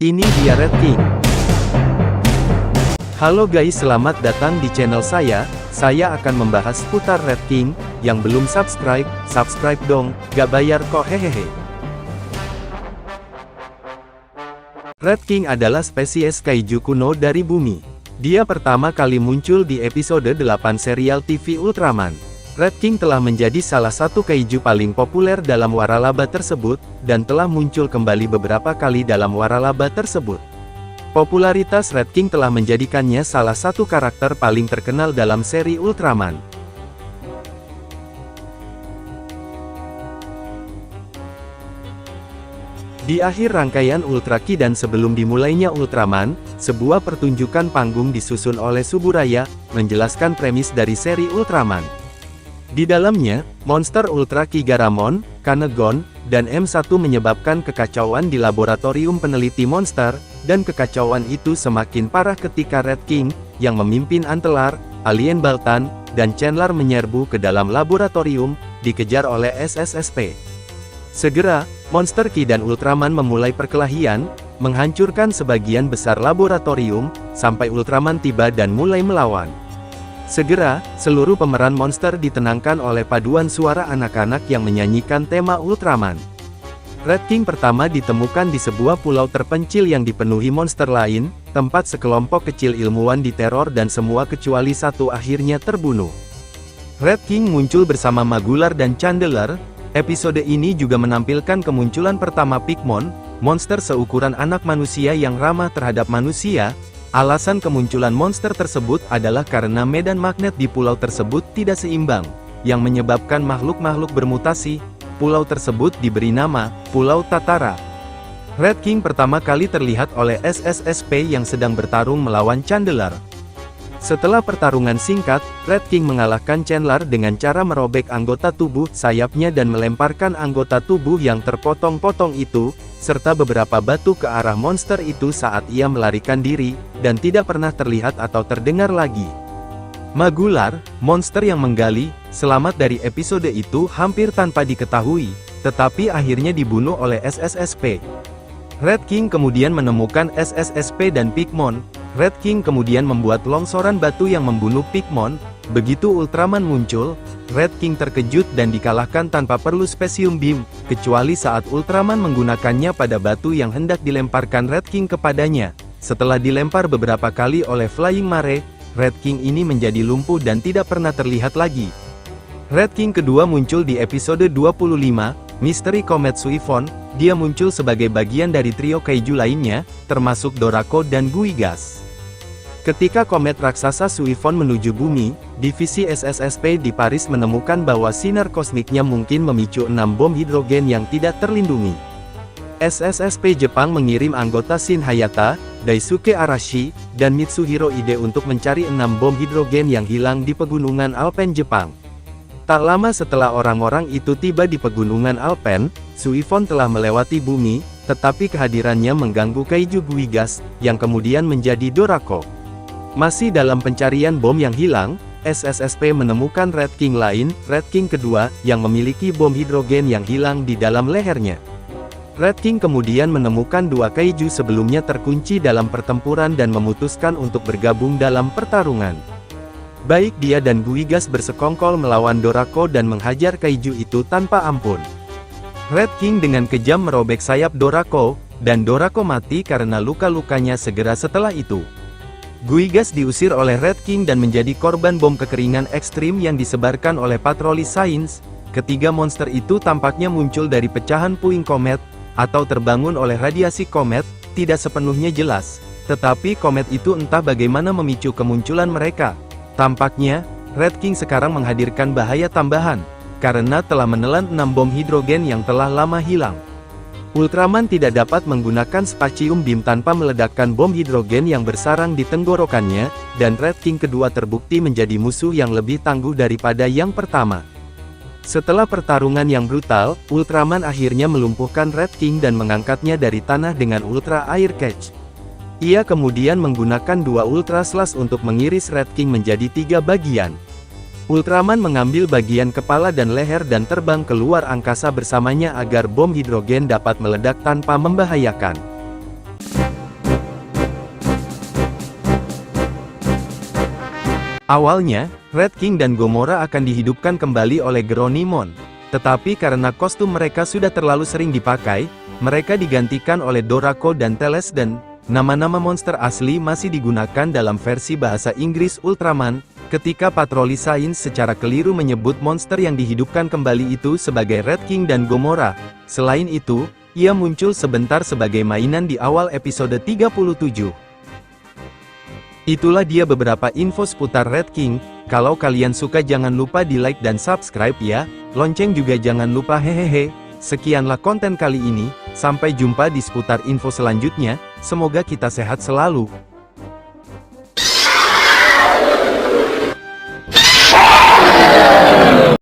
Ini dia Red King. Halo guys, selamat datang di channel saya. Saya akan membahas seputar Red King. Yang belum subscribe, subscribe dong, gak bayar kok hehehe. Red King adalah spesies kaiju kuno dari bumi. Dia pertama kali muncul di episode 8 serial TV Ultraman. Red King telah menjadi salah satu kaiju paling populer dalam waralaba tersebut, dan telah muncul kembali beberapa kali dalam waralaba tersebut. Popularitas Red King telah menjadikannya salah satu karakter paling terkenal dalam seri Ultraman. Di akhir rangkaian Ultra Ki dan sebelum dimulainya Ultraman, sebuah pertunjukan panggung disusun oleh Suburaya, menjelaskan premis dari seri Ultraman. Di dalamnya, monster Ultra Ki Garamon, Kanegon, dan M1 menyebabkan kekacauan di laboratorium peneliti monster, dan kekacauan itu semakin parah ketika Red King, yang memimpin Antelar, alien Baltan, dan Chandler menyerbu ke dalam laboratorium, dikejar oleh SSSP. Segera, Monster Ki dan Ultraman memulai perkelahian, menghancurkan sebagian besar laboratorium, sampai Ultraman tiba dan mulai melawan. Segera, seluruh pemeran monster ditenangkan oleh paduan suara anak-anak yang menyanyikan tema Ultraman. Red King pertama ditemukan di sebuah pulau terpencil yang dipenuhi monster lain, tempat sekelompok kecil ilmuwan diteror dan semua kecuali satu akhirnya terbunuh. Red King muncul bersama Magular dan Chandler. Episode ini juga menampilkan kemunculan pertama Pigmon, monster seukuran anak manusia yang ramah terhadap manusia. Alasan kemunculan monster tersebut adalah karena medan magnet di pulau tersebut tidak seimbang, yang menyebabkan makhluk-makhluk bermutasi. Pulau tersebut diberi nama Pulau Tatara. Red King pertama kali terlihat oleh SSSP yang sedang bertarung melawan Chandler. Setelah pertarungan singkat, Red King mengalahkan Chandler dengan cara merobek anggota tubuh sayapnya dan melemparkan anggota tubuh yang terpotong-potong itu, serta beberapa batu ke arah monster itu saat ia melarikan diri, dan tidak pernah terlihat atau terdengar lagi. Magular, monster yang menggali, selamat dari episode itu hampir tanpa diketahui, tetapi akhirnya dibunuh oleh SSSP. Red King kemudian menemukan SSSP dan Pigmon. Red King kemudian membuat longsoran batu yang membunuh Pigmon. Begitu Ultraman muncul, Red King terkejut dan dikalahkan tanpa perlu Specium Beam, kecuali saat Ultraman menggunakannya pada batu yang hendak dilemparkan Red King kepadanya. Setelah dilempar beberapa kali oleh Flying Mare, Red King ini menjadi lumpuh dan tidak pernah terlihat lagi. Red King kedua muncul di episode 25, Misteri Comet Suifon. Dia muncul sebagai bagian dari trio kaiju lainnya, termasuk Dorako dan Guigas. Ketika komet raksasa Suifon menuju bumi, divisi SSSP di Paris menemukan bahwa sinar kosmiknya mungkin memicu 6 bom hidrogen yang tidak terlindungi. SSSP Jepang mengirim anggota Shin Hayata, Daisuke Arashi, dan Mitsuhiro Ide untuk mencari 6 bom hidrogen yang hilang di pegunungan Alpen Jepang. Tak lama setelah orang-orang itu tiba di pegunungan Alpen, Suifon telah melewati bumi, tetapi kehadirannya mengganggu kaiju Guigas, yang kemudian menjadi Dorako. Masih dalam pencarian bom yang hilang, SSSP menemukan Red King lain, Red King kedua, yang memiliki bom hidrogen yang hilang di dalam lehernya. Red King kemudian menemukan dua kaiju sebelumnya terkunci dalam pertempuran dan memutuskan untuk bergabung dalam pertarungan. Baik dia dan Guigas bersekongkol melawan Dorako dan menghajar kaiju itu tanpa ampun. Red King dengan kejam merobek sayap Dorako, dan Dorako mati karena luka-lukanya segera setelah itu. Guigas diusir oleh Red King dan menjadi korban bom kekeringan ekstrim yang disebarkan oleh patroli sains. Ketiga monster itu tampaknya muncul dari pecahan puing komet, atau terbangun oleh radiasi komet, tidak sepenuhnya jelas. Tetapi komet itu entah bagaimana memicu kemunculan mereka. Tampaknya, Red King sekarang menghadirkan bahaya tambahan, karena telah menelan 6 bom hidrogen yang telah lama hilang. Ultraman tidak dapat menggunakan Specium Beam tanpa meledakkan bom hidrogen yang bersarang di tenggorokannya, dan Red King kedua terbukti menjadi musuh yang lebih tangguh daripada yang pertama. Setelah pertarungan yang brutal, Ultraman akhirnya melumpuhkan Red King dan mengangkatnya dari tanah dengan Ultra Air Catch. Ia kemudian menggunakan dua Ultra Slash untuk mengiris Red King menjadi 3 bagian. Ultraman mengambil bagian kepala dan leher dan terbang keluar angkasa bersamanya agar bom hidrogen dapat meledak tanpa membahayakan. Awalnya, Red King dan Gamora akan dihidupkan kembali oleh Geronimon. Tetapi karena kostum mereka sudah terlalu sering dipakai, mereka digantikan oleh Dorako dan Teles dan nama-nama monster asli masih digunakan dalam versi bahasa Inggris Ultraman, ketika patroli sains secara keliru menyebut monster yang dihidupkan kembali itu sebagai Red King dan Gamora. Selain itu, ia muncul sebentar sebagai mainan di awal episode 37. Itulah dia beberapa info seputar Red King. Kalau kalian suka jangan lupa di like dan subscribe ya, lonceng juga jangan lupa hehehe. Sekianlah konten kali ini, sampai jumpa di seputar info selanjutnya, semoga kita sehat selalu.